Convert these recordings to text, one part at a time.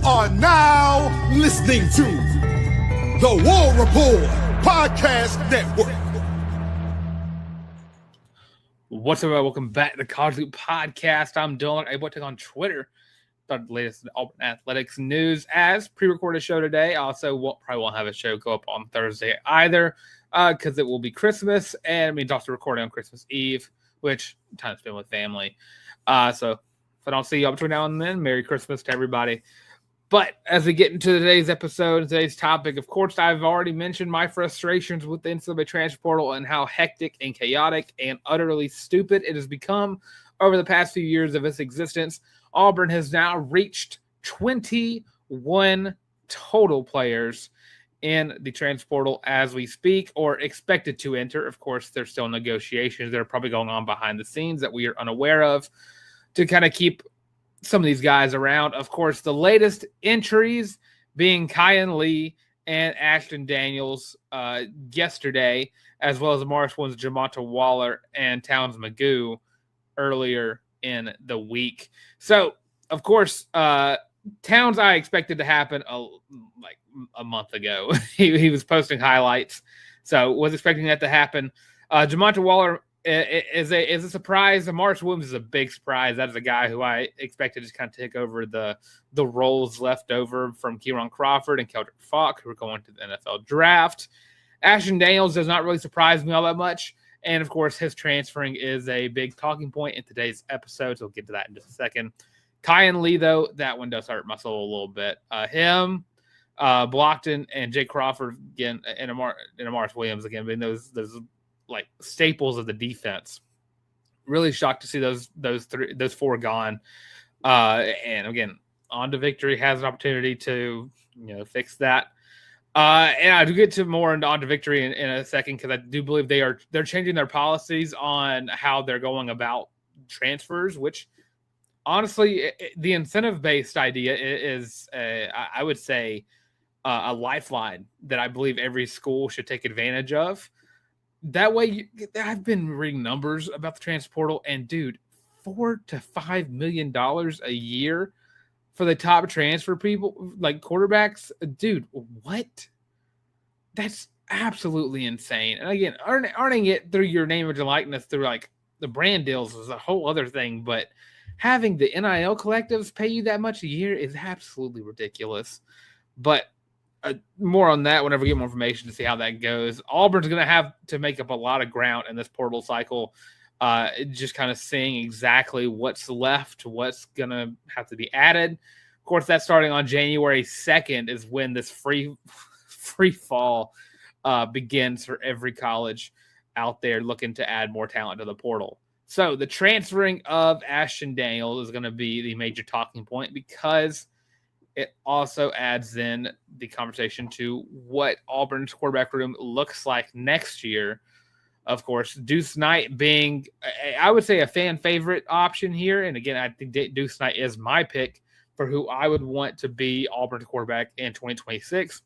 are now listening to the War Report Podcast Network. What's up, everybody? Welcome back to the College Loop Podcast. I'm Dylan. I take on Twitter the latest Auburn athletics news as pre-recorded show today. Also, probably won't have a show go up on Thursday either because it will be Christmas, and it means also recording on Christmas Eve, which time to spend with family. So if I don't see you between now and then, Merry Christmas to everybody. But as we get into today's episode, today's topic, of course, I've already mentioned my frustrations with the NCAA transfer portal and how hectic and chaotic and utterly stupid it has become over the past few years of its existence. Auburn has now reached 21 total players in the transfer portal as we speak, or expected to enter. Of course, there's still negotiations that are probably going on behind the scenes that we are unaware of to kind of keep some of these guys around. Of course, the latest entries being Kyan Lee and Ashton Daniels yesterday, as well as the Morris ones, Jamonta Waller and Towns Magoo earlier in the week. So, of course, Towns I expected to happen like a month ago. he was posting highlights, so was expecting that to happen. Jamonta Waller is a surprise. Morris Williams is a big surprise. That is a guy who I expected to just kind of take over the roles left over from Kieran Crawford and Keldrick Falk, who are going to the NFL draft. Ashton Daniels does not really surprise me all that much. And, of course, his transferring is a big talking point in today's episode, so we'll get to that in just a second. Kyan Lee, though, that one does hurt my soul a little bit. Him, Blockton, and Jake Crawford, again, and Morris Williams, again, being those like staples of the defense. Really shocked to see those four gone. And again, On to Victory has an opportunity to fix that. And I do get to more into On to Victory in a second, because I do believe they're changing their policies on how they're going about transfers, which honestly, the incentive-based idea is, I would say, a lifeline that I believe every school should take advantage of. That way, I've been reading numbers about the transfer portal, and dude, $4 to $5 million a year for the top transfer people, like quarterbacks. Dude, what? That's absolutely insane. And again, earning it through your name and likeness through like the brand deals is a whole other thing, but having the NIL collectives pay you that much a year is absolutely ridiculous. But more on that whenever we get more information to see how that goes. Auburn's going to have to make up a lot of ground in this portal cycle, just kind of seeing exactly what's left, what's going to have to be added. Of course, that's starting on January 2nd is when this free fall begins for every college out there looking to add more talent to the portal. So the transferring of Ashton Daniels is going to be the major talking point, because it also adds in the conversation to what Auburn's quarterback room looks like next year. Of course, Deuce Knight being, I would say, a fan favorite option here. And again, I think Deuce Knight is my pick for who I would want to be Auburn's quarterback in 2026.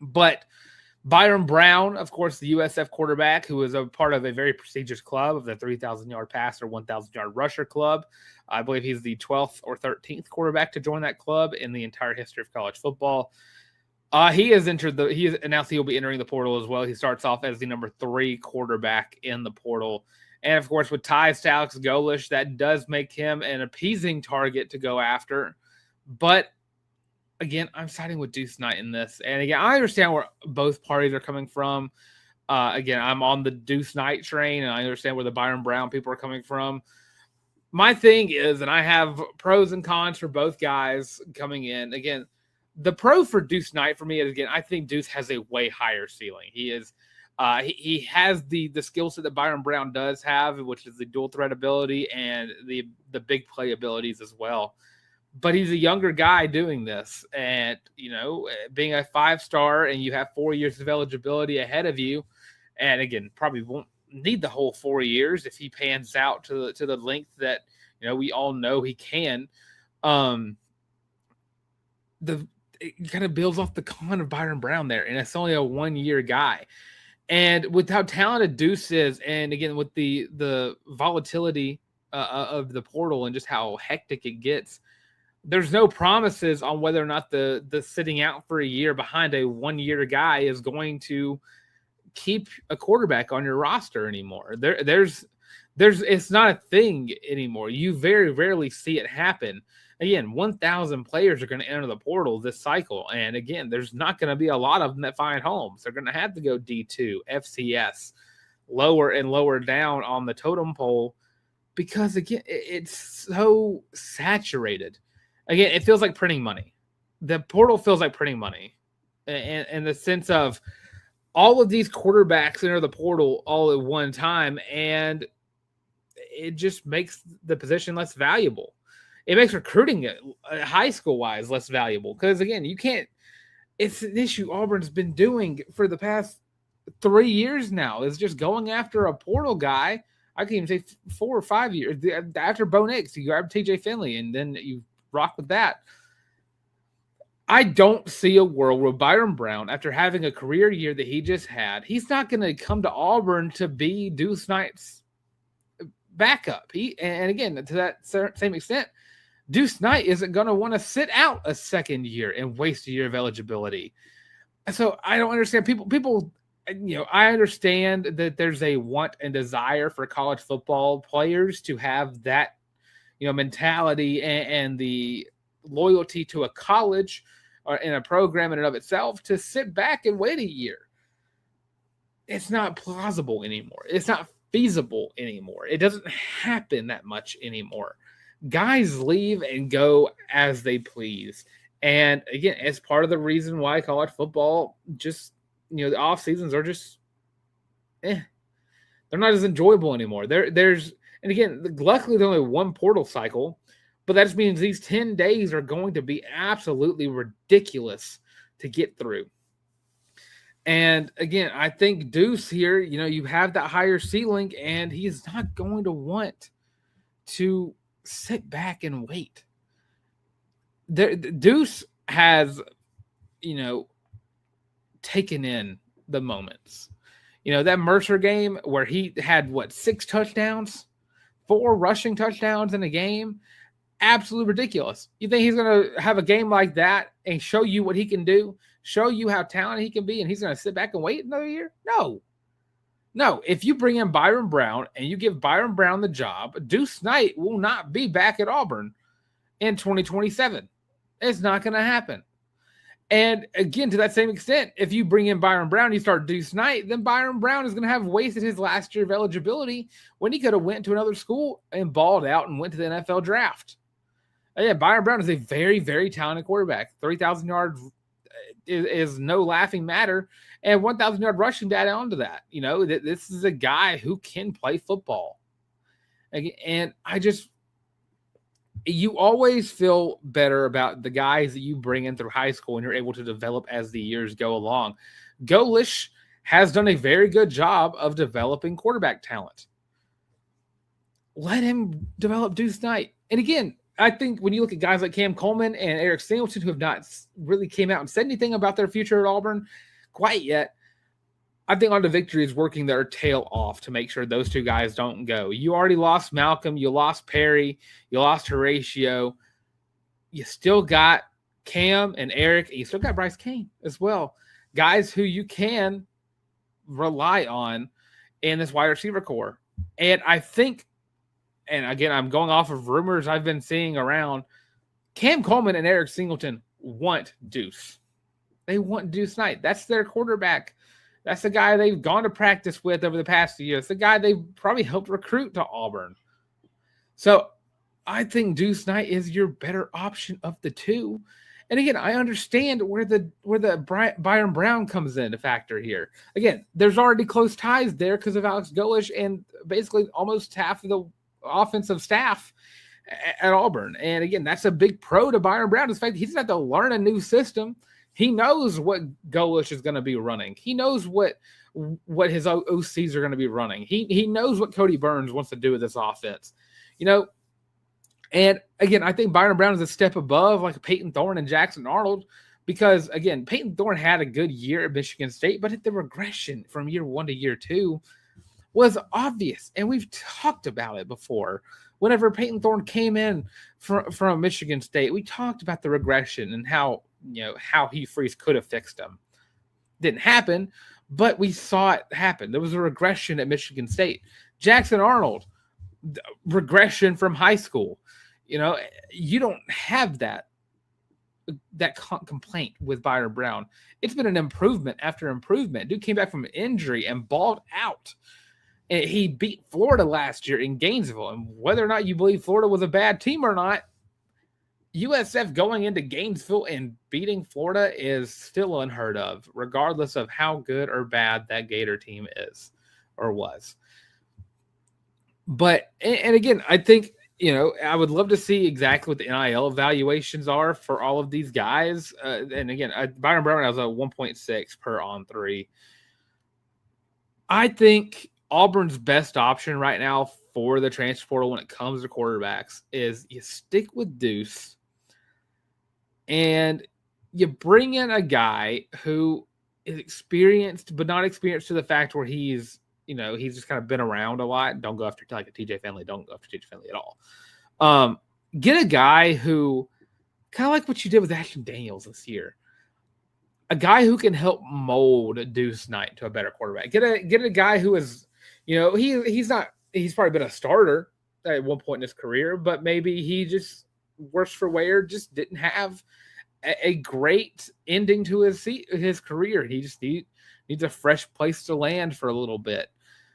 But Byrum Brown, of course, the USF quarterback, who is a part of a very prestigious club of the 3,000-yard passer, 1,000-yard rusher club. I believe he's the 12th or 13th quarterback to join that club in the entire history of college football. He has announced he will be entering the portal as well. He starts off as the number 3 quarterback in the portal. And, of course, with ties to Alex Golesh, that does make him an appeasing target to go after. But again, I'm siding with Deuce Knight in this. And again, I understand where both parties are coming from. Again, I'm on the Deuce Knight train, and I understand where the Byrum Brown people are coming from. My thing is, and I have pros and cons for both guys coming in. Again, the pro for Deuce Knight for me is, again, I think Deuce has a way higher ceiling. He is he has the skill set that Byrum Brown does have, which is the dual threat ability and the big play abilities as well. But he's a younger guy doing this, and being a 5-star, and you have 4 years of eligibility ahead of you, and again, probably won't need the whole 4 years if he pans out to the length that we all know he can. It kind of builds off the con of Byrum Brown there, and it's only a 1-year guy. And with how talented Deuce is, and again with the volatility of the portal and just how hectic it gets, there's no promises on whether or not the sitting out for a year behind a 1-year guy is going to keep a quarterback on your roster anymore. There's it's not a thing anymore. You very rarely see it happen. Again, 1,000 players are going to enter the portal this cycle. And again, there's not going to be a lot of them that find homes. They're going to have to go D2, FCS, lower and lower down on the totem pole because, again, it's so saturated. Again, it feels like printing money. The portal feels like printing money in the sense of all of these quarterbacks enter the portal all at one time, and it just makes the position less valuable. It makes recruiting high school wise less valuable because, again, you can't. It's an issue Auburn's been doing for the past 3 years now. Is just going after a portal guy. I can even say 4 or 5 years after Bo Nix. You grab TJ Finley and then you rock with that. I don't see a world where Byrum Brown, after having a career year that he just had, he's not going to come to Auburn to be Deuce Knight's backup. And again, to that same extent, Deuce Knight isn't going to want to sit out a second year and waste a year of eligibility. So I don't understand people, I understand that there's a want and desire for college football players to have that, mentality and the loyalty to a college or in a program in and of itself to sit back and wait a year. It's not plausible anymore. It's not feasible anymore. It doesn't happen that much anymore. Guys leave and go as they please. And again, it's part of the reason why college football just, the off seasons are just, they're not as enjoyable anymore. And again, luckily there's only one portal cycle, but that just means these 10 days are going to be absolutely ridiculous to get through. And again, I think Deuce here, you have that higher ceiling, and he's not going to want to sit back and wait. Deuce has, taken in the moments. That Mercer game where he had 6 touchdowns, 4 rushing touchdowns in a game, absolutely ridiculous. You think he's going to have a game like that and show you what he can do, show you how talented he can be, and he's going to sit back and wait another year? No. If you bring in Byrum Brown and you give Byrum Brown the job, Deuce Knight will not be back at Auburn in 2027. It's not going to happen. And again, to that same extent, if you bring in Byrum Brown, you start Deuce Knight, then Byrum Brown is going to have wasted his last year of eligibility when he could have went to another school and balled out and went to the NFL draft. Yeah, Byrum Brown is a very, very talented quarterback. 3,000 yards is no laughing matter, and 1,000 yard rushing data onto that. This is a guy who can play football. And you always feel better about the guys that you bring in through high school and you're able to develop as the years go along. Golesh has done a very good job of developing quarterback talent. Let him develop Deuce Knight. And again, I think when you look at guys like Cam Coleman and Eric Singleton, who have not really came out and said anything about their future at Auburn quite yet, I think On to Victory is working their tail off to make sure those two guys don't go. You already lost Malcolm. You lost Perry. You lost Horatio. You still got Cam and Eric. And you still got Bryce Kane as well. Guys who you can rely on in this wide receiver core. And I think, and again, I'm going off of rumors I've been seeing around, Cam Coleman and Eric Singleton want Deuce. They want Deuce Knight. That's their quarterback. That's the guy they've gone to practice with over the past few years. It's the guy they've probably helped recruit to Auburn. So I think Deuce Knight is your better option of the two. And again, I understand where the Byrum Brown comes in to factor here. Again, there's already close ties there because of Alex Golesh and basically almost half of the offensive staff at Auburn. And again, that's a big pro to Byrum Brown. Is the fact that he doesn't have to learn a new system. He knows what Golesh is going to be running. He knows what his OCs are going to be running. He knows what Cody Burns wants to do with this offense. And again, I think Byrum Brown is a step above like Peyton Thorne and Jackson Arnold because, again, Peyton Thorne had a good year at Michigan State, but the regression from year 1 to year 2 was obvious. And we've talked about it before Whenever Peyton Thorne came in from Michigan State, we talked about the regression and how Hugh Freeze could have fixed him. Didn't happen, but we saw it happen. There was a regression at Michigan State. Jackson Arnold, regression from high school. You don't have that complaint with Byrum Brown. It's been an improvement after improvement. Dude came back from an injury and balled out. And he beat Florida last year in Gainesville. And whether or not you believe Florida was a bad team or not, USF going into Gainesville and beating Florida is still unheard of, regardless of how good or bad that Gator team is or was. But, and again, I think, I would love to see exactly what the NIL evaluations are for all of these guys. And again, Byrum Brown has a 1.6 per on 3. I think Auburn's best option right now for the transfer portal when it comes to quarterbacks is you stick with Deuce and you bring in a guy who is experienced, but not experienced to the fact where he's just kind of been around a lot. Don't go after like a TJ Finley. Don't go after TJ Finley at all. Get a guy who kind of like what you did with Ashton Daniels this year. A guy who can help mold Deuce Knight to a better quarterback. Get a guy who is, he's probably been a starter at one point in his career, but maybe he just, worse for wear, just didn't have a great ending to his career. He just needs a fresh place to land for a little bit.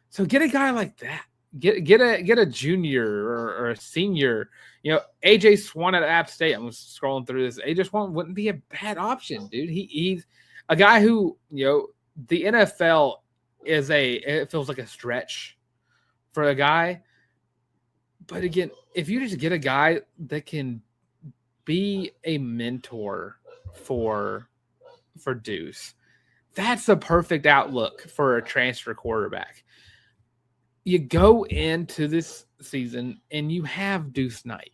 So get a guy like that. Get a junior or a senior. AJ Swan at App State. I'm scrolling through this. AJ Swan wouldn't be a bad option, dude. He's a guy who the NFL it feels like a stretch for a guy. But again, if you just get a guy that can be a mentor for Deuce, that's a perfect outlook for a transfer quarterback. You go into this season and you have Deuce Knight.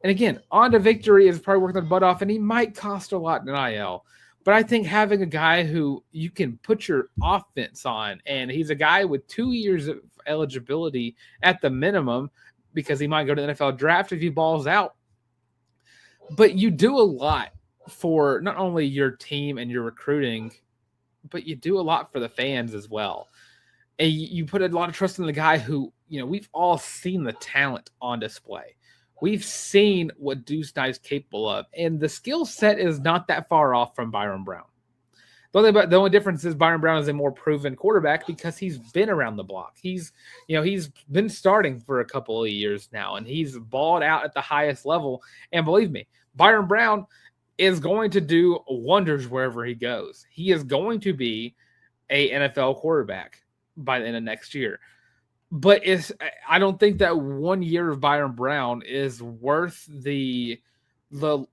And again, On to Victory is probably working their butt off, and he might cost a lot in NIL. But I think having a guy who you can put your offense on, and he's a guy with 2 years of eligibility at the minimum because he might go to the NFL draft if he balls out. But you do a lot for not only your team and your recruiting, but you do a lot for the fans as well. And you put a lot of trust in the guy who, we've all seen the talent on display. We've seen what Deuce Knight is capable of. And the skill set is not that far off from Byrum Brown. The only difference is Byrum Brown is a more proven quarterback because he's been around the block. He's been starting for a couple of years now, and he's balled out at the highest level. And believe me, Byrum Brown is going to do wonders wherever he goes. He is going to be a NFL quarterback by the end of next year. But I don't think that 1 year of Byrum Brown is worth the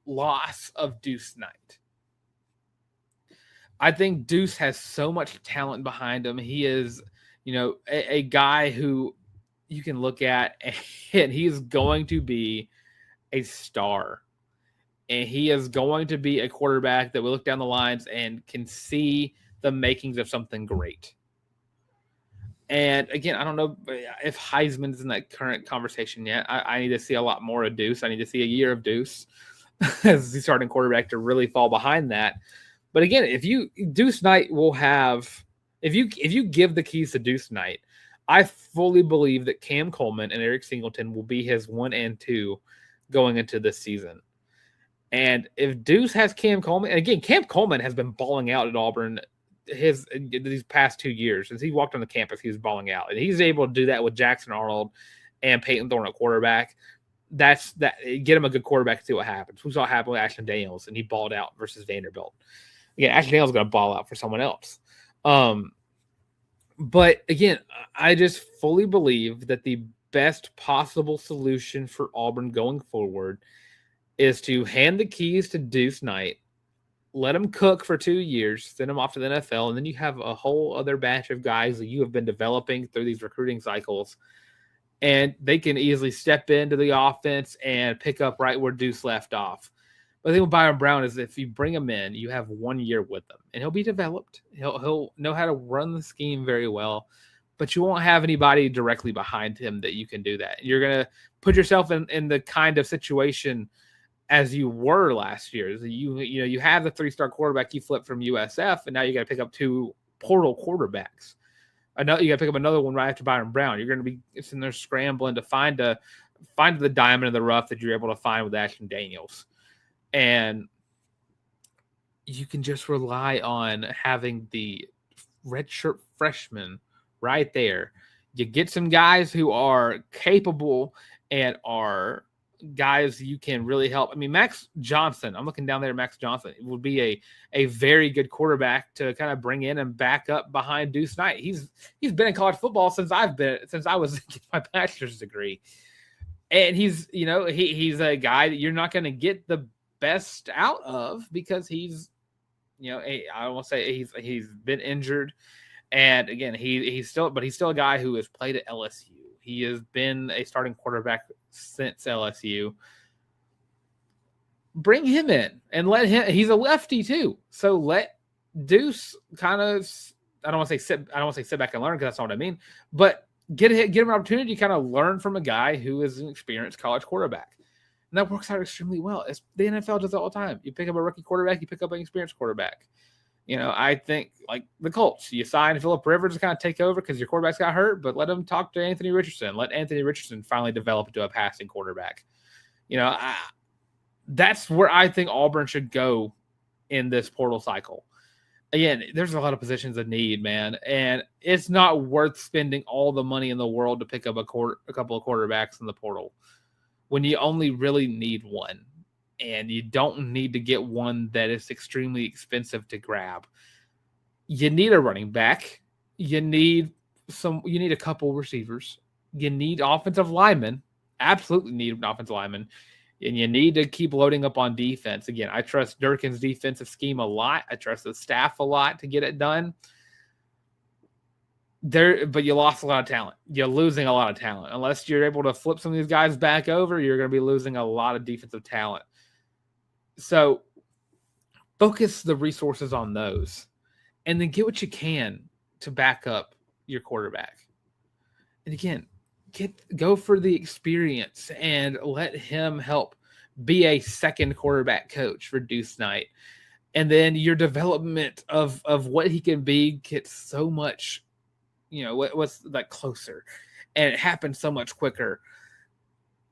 loss of Deuce Knight. I think Deuce has so much talent behind him. He is, a guy who you can look at and he's going to be a star. And he is going to be a quarterback that will look down the lines and can see the makings of something great. And again, I don't know if Heisman's in that current conversation yet. I need to see a lot more of Deuce. I need to see a year of Deuce as the starting quarterback to really fall behind that. But again, Deuce Knight will have, if you give the keys to Deuce Knight, I fully believe that Cam Coleman and Eric Singleton will be his 1 and 2 going into this season. And if Deuce has Cam Coleman, and again, Cam Coleman has been balling out at Auburn these past 2 years. Since he walked on the campus, he was balling out. And he's able to do that with Jackson Arnold and Peyton Thorne at quarterback. Get him a good quarterback and see what happens. We saw it happen with Ashton Daniels, and he balled out versus Vanderbilt. Again, Ashton Daniels is going to ball out for someone else. But again, I just fully believe that the best possible solution for Auburn going forward is to hand the keys to Deuce Knight, let him cook for 2 years, send him off to the NFL, and then you have a whole other batch of guys that you have been developing through these recruiting cycles, and they can easily step into the offense and pick up right where Deuce left off. But the thing with Byrum Brown is if you bring him in, you have 1 year with him, and he'll be developed. He'll know how to run the scheme very well. but you won't have anybody directly behind him that you can do that. You're going to put yourself in the kind of situation as you were last year. You have the 3-star quarterback you flipped from USF, and now you got to pick up 2 portal quarterbacks. You got to pick up another one right after Byrum Brown. You're going to be sitting there scrambling to find the diamond in the rough that you're able to find with Ashton Daniels. And you can just rely on having the redshirt freshman right there. You get some guys who are capable and are guys you can really help. I mean, Max Johnson, I'm looking down there at Max Johnson. It would be a very good quarterback to kind of bring in and back up behind Deuce Knight. He's been in college football since I was getting my bachelor's degree. And he's a guy that you're not going to get the best out of because he's, I won't say he's been injured. And again, he's still a guy who has played at LSU. He has been a starting quarterback since LSU. Bring him in and let him. He's a lefty too, so let Deuce kind of. I don't want to say sit back and learn because that's not what I mean. But get him an opportunity to kind of learn from a guy who is an experienced college quarterback, and that works out extremely well. The NFL does it all the time. You pick up a rookie quarterback, you pick up an experienced quarterback. I think like the Colts, you sign Phillip Rivers to kind of take over because your quarterback's got hurt, but let him talk to Anthony Richardson. Let Anthony Richardson finally develop into a passing quarterback. That's where I think Auburn should go in this portal cycle. Again, there's a lot of positions of need, man, and it's not worth spending all the money in the world to pick up a couple of quarterbacks in the portal when you only really need one. And you don't need to get one that is extremely expensive to grab. You need a running back. You need a couple receivers. You need offensive linemen. Absolutely need an offensive lineman. And you need to keep loading up on defense. Again, I trust Durkin's defensive scheme a lot. I trust the staff a lot to get it done. But you lost a lot of talent. You're losing a lot of talent. Unless you're able to flip some of these guys back over, you're going to be losing a lot of defensive talent. So focus the resources on those and then get what you can to back up your quarterback. And again, go for the experience and let him help be a second quarterback coach for Deuce Knight. And then your development of what he can be gets so much, what's like closer, and it happens so much quicker.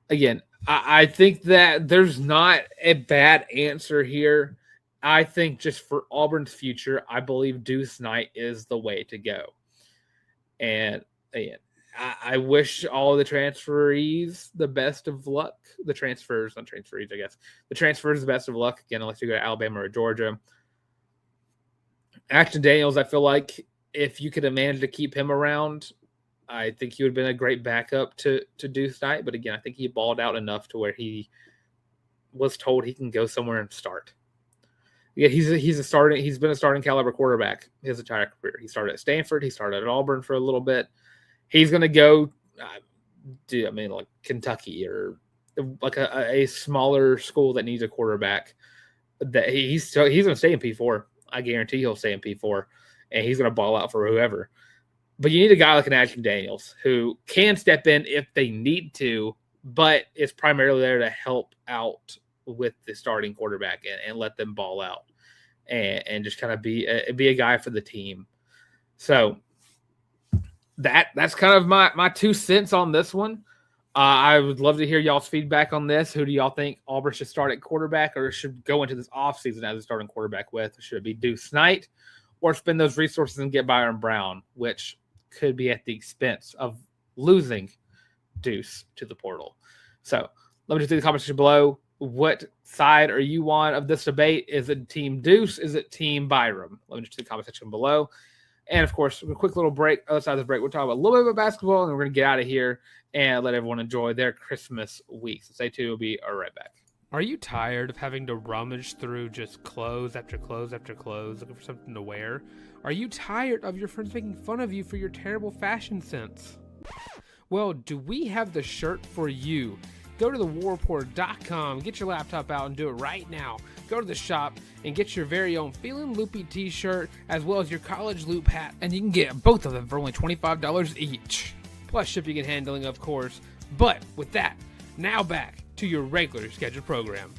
Again, I think that there's not a bad answer here. I think just for Auburn's future, I believe Deuce Knight is the way to go. And again, I wish all the transferees the best of luck. The transfers, not transferees, I guess. The transfers the best of luck, again, unless you go to Alabama or Georgia. Ashton Daniels, I feel like if you could have managed to keep him around, I think he would have been a great backup to Deuce Knight. But again, I think he balled out enough to where he was told he can go somewhere and start. Yeah, he's been a starting caliber quarterback his entire career. He started at Stanford. He started at Auburn for a little bit. He's going to go, like Kentucky or like a smaller school that needs a quarterback. That he's going to stay in P4. I guarantee he'll stay in P4, and he's going to ball out for whoever. But you need a guy like an Ashton Daniels who can step in if they need to, but is primarily there to help out with the starting quarterback and let them ball out and just kind of be a guy for the team. So that's kind of my 2 cents on this one. I would love to hear y'all's feedback on this. Who do y'all think Auburn should start at quarterback or should go into this offseason as a starting quarterback with? Should it be Deuce Knight or spend those resources and get Byrum Brown, which could be at the expense of losing Deuce to the portal? So let me just do the comment section below. What side are you on of this debate? Is it Team Deuce? Is it Team Byrum? Let me just do the comment section below. And, of course, a quick little break. Other side of the break, we'll talk about a little bit about basketball, and then we're going to get out of here and let everyone enjoy their Christmas week. So stay tuned. We'll be right back. Are you tired of having to rummage through just clothes after clothes after clothes, looking for something to wear? Are you tired of your friends making fun of you for your terrible fashion sense? Well, do we have the shirt for you? go to thewarreport.com, get your laptop out and do it right now. Go to the shop and get your very own Feelin' Loopy t-shirt as well as your college loop hat, and you can get both of them for only $25 each. Plus shipping and handling, of course. But with that, now back to your regular scheduled program.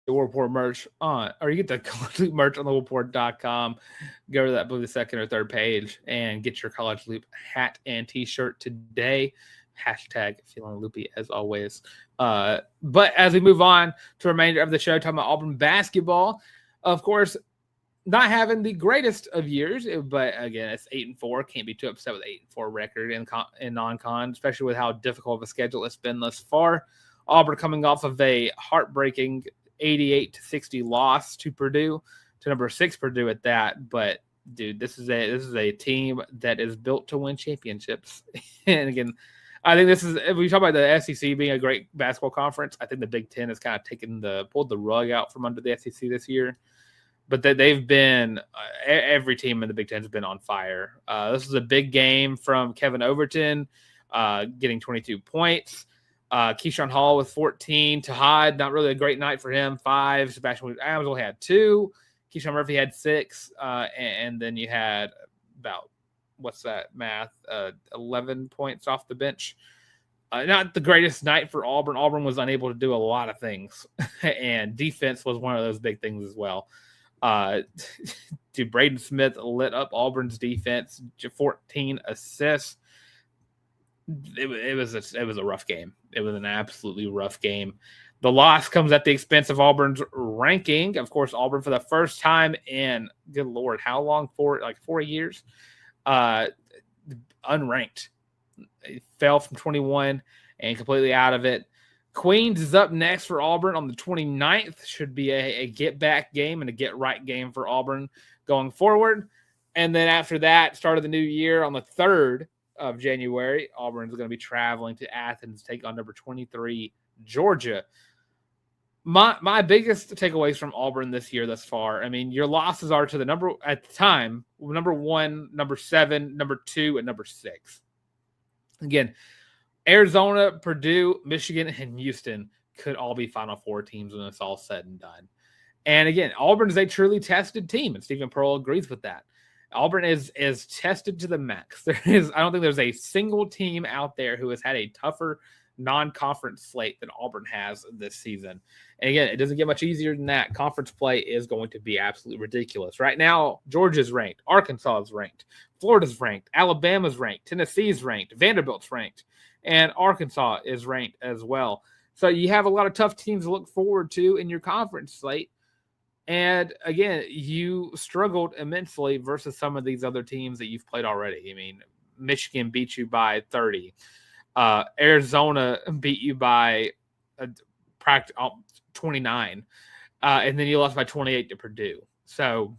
The War Report merch or you get the College Loop merch on thewarreport.com. Go to that, I believe, the second or third page and get your College Loop hat and t-shirt today. Hashtag feeling loopy as always. But as we move on to the remainder of the show, talking about Auburn basketball, of course, not having the greatest of years, but again, it's 8-4. Can't be too upset with 8-4 record in non-con, especially with how difficult of a schedule it's been thus far. Auburn coming off of a heartbreaking 88-60 loss to Purdue, to number 6 Purdue at that. But dude, this is a team that is built to win championships. And again, I think this is, if we talk about the SEC being a great basketball conference, I think the Big Ten has kind of pulled the rug out from under the SEC this year. But they've been, every team in the Big Ten has been on fire. This is a big game from Kevin Overton, getting 22 points. Keyshawn Hall with 14. Tahad, not really a great night for him, 5. Sebastian Adams only had 2. Keyshawn Murphy had 6. And then you had about, what's that math? 11 points off the bench. Not the greatest night for Auburn. Auburn was unable to do a lot of things. And defense was one of those big things as well. Dude, Braden Smith lit up Auburn's defense, 14 assists. It was a rough game. It was an absolutely rough game. The loss comes at the expense of Auburn's ranking. Of course, Auburn for the first time in, good Lord, how long? 4 years? Unranked. It fell from 21 and completely out of it. Queens is up next for Auburn on the 29th. Should be a get-back game and a get-right game for Auburn going forward. And then after that, start of the new year on the 3rd of January, Auburn's going to be traveling to Athens to take on number 23, Georgia. My biggest takeaways from Auburn this year thus far, I mean, your losses are to the number 1, number 7, number 2, and number 6. Again, Arizona, Purdue, Michigan, and Houston could all be Final Four teams when it's all said and done. And again, Auburn is a truly tested team, and Stephen Pearl agrees with that. Auburn is tested to the max. I don't think there's a single team out there who has had a tougher non-conference slate than Auburn has this season. And again, it doesn't get much easier than that. Conference play is going to be absolutely ridiculous. Right now, Georgia's ranked, Arkansas is ranked, Florida's ranked, Alabama's ranked, Tennessee's ranked, Vanderbilt's ranked, and Arkansas is ranked as well. So you have a lot of tough teams to look forward to in your conference slate. And again, you struggled immensely versus some of these other teams that you've played already. I mean, Michigan beat you by 30. Arizona beat you by 29. And then you lost by 28 to Purdue. So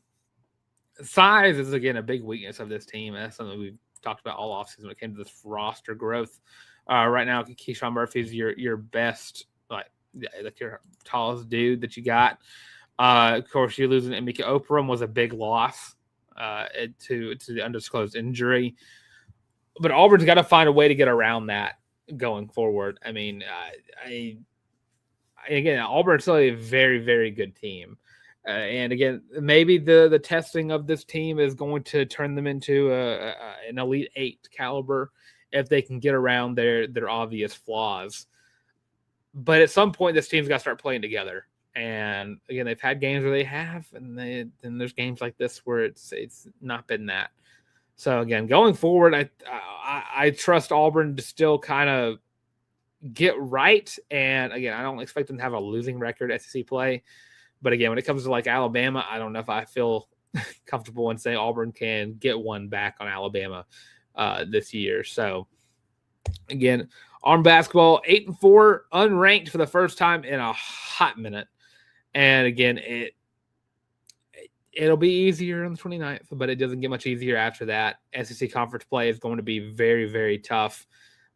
size is, again, a big weakness of this team. And that's something we've talked about all offseason when it came to this roster growth. Right now, Keyshawn Murphy is your best, like your tallest dude that you got. Of course, you're losing Emeka Okprom was a big loss to the undisclosed injury. But Auburn's got to find a way to get around that going forward. I mean, again, Auburn's still a very, very good team. And again, maybe the testing of this team is going to turn them into an Elite 8 caliber if they can get around their obvious flaws. But at some point, this team's got to start playing together. And again, they've had games where they have, and then there's games like this where it's not been that. So again, going forward, I trust Auburn to still kind of get right. And again, I don't expect them to have a losing record at SEC play. But again, when it comes to like Alabama, I don't know if I feel comfortable in saying Auburn can get one back on Alabama this year. So again, Auburn basketball 8-4, unranked for the first time in a hot minute. And again, it'll be easier on the 29th, but it doesn't get much easier after that. SEC conference play is going to be very, very tough.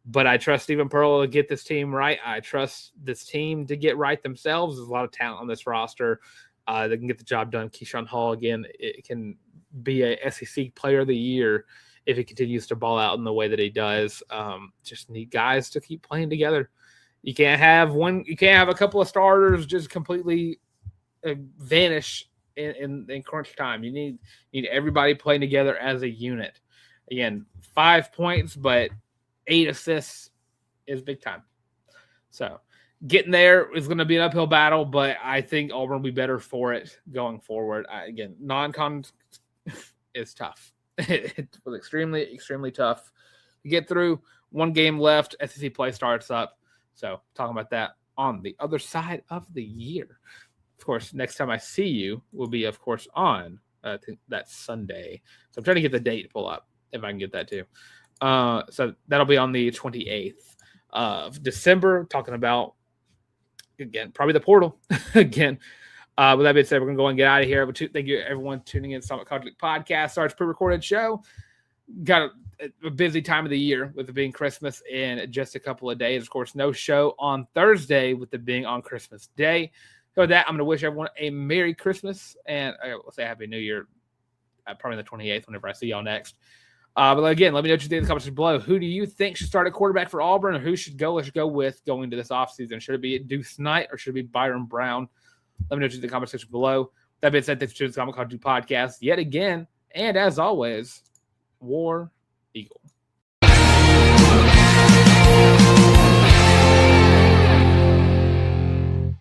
But I trust Stephen Pearl to get this team right. I trust this team to get right themselves. There's a lot of talent on this roster. They can get the job done. Keyshawn Hall, again, it can be a SEC player of the year if he continues to ball out in the way that he does. Just need guys to keep playing together. You can't have a couple of starters just completely vanish in crunch time. You need everybody playing together as a unit. Again, 5 points, but 8 assists is big time. So getting there is going to be an uphill battle, but I think Auburn will be better for it going forward. Again, non-con is tough. It was extremely, extremely tough to get through. 1 game left. SEC play starts up. So talking about that on the other side of the year. Of course, next time I see you will be, of course, on I think that's Sunday. So I'm trying to get the date to pull up if I can get that too. So that'll be on the 28th of December, talking about, again, probably the portal again. With that being said, we're going to go and get out of here. But thank you, everyone, tuning in to Summit College League Podcast. Starts pre-recorded show. Got a busy time of the year with it being Christmas in just a couple of days. Of course, no show on Thursday with it being on Christmas Day. So with that, I'm going to wish everyone a Merry Christmas and I'll say Happy New Year probably the 28th whenever I see y'all next. But again, let me know what you think in the comments below. Who do you think should start at quarterback for Auburn, or who should Golesh go with going into this offseason? Should it be Deuce Knight or should it be Byrum Brown? Let me know what you think in the comment section below. That being said, thanks for tuning in to the Comic Con 2 podcast yet again. And as always, War Eagle.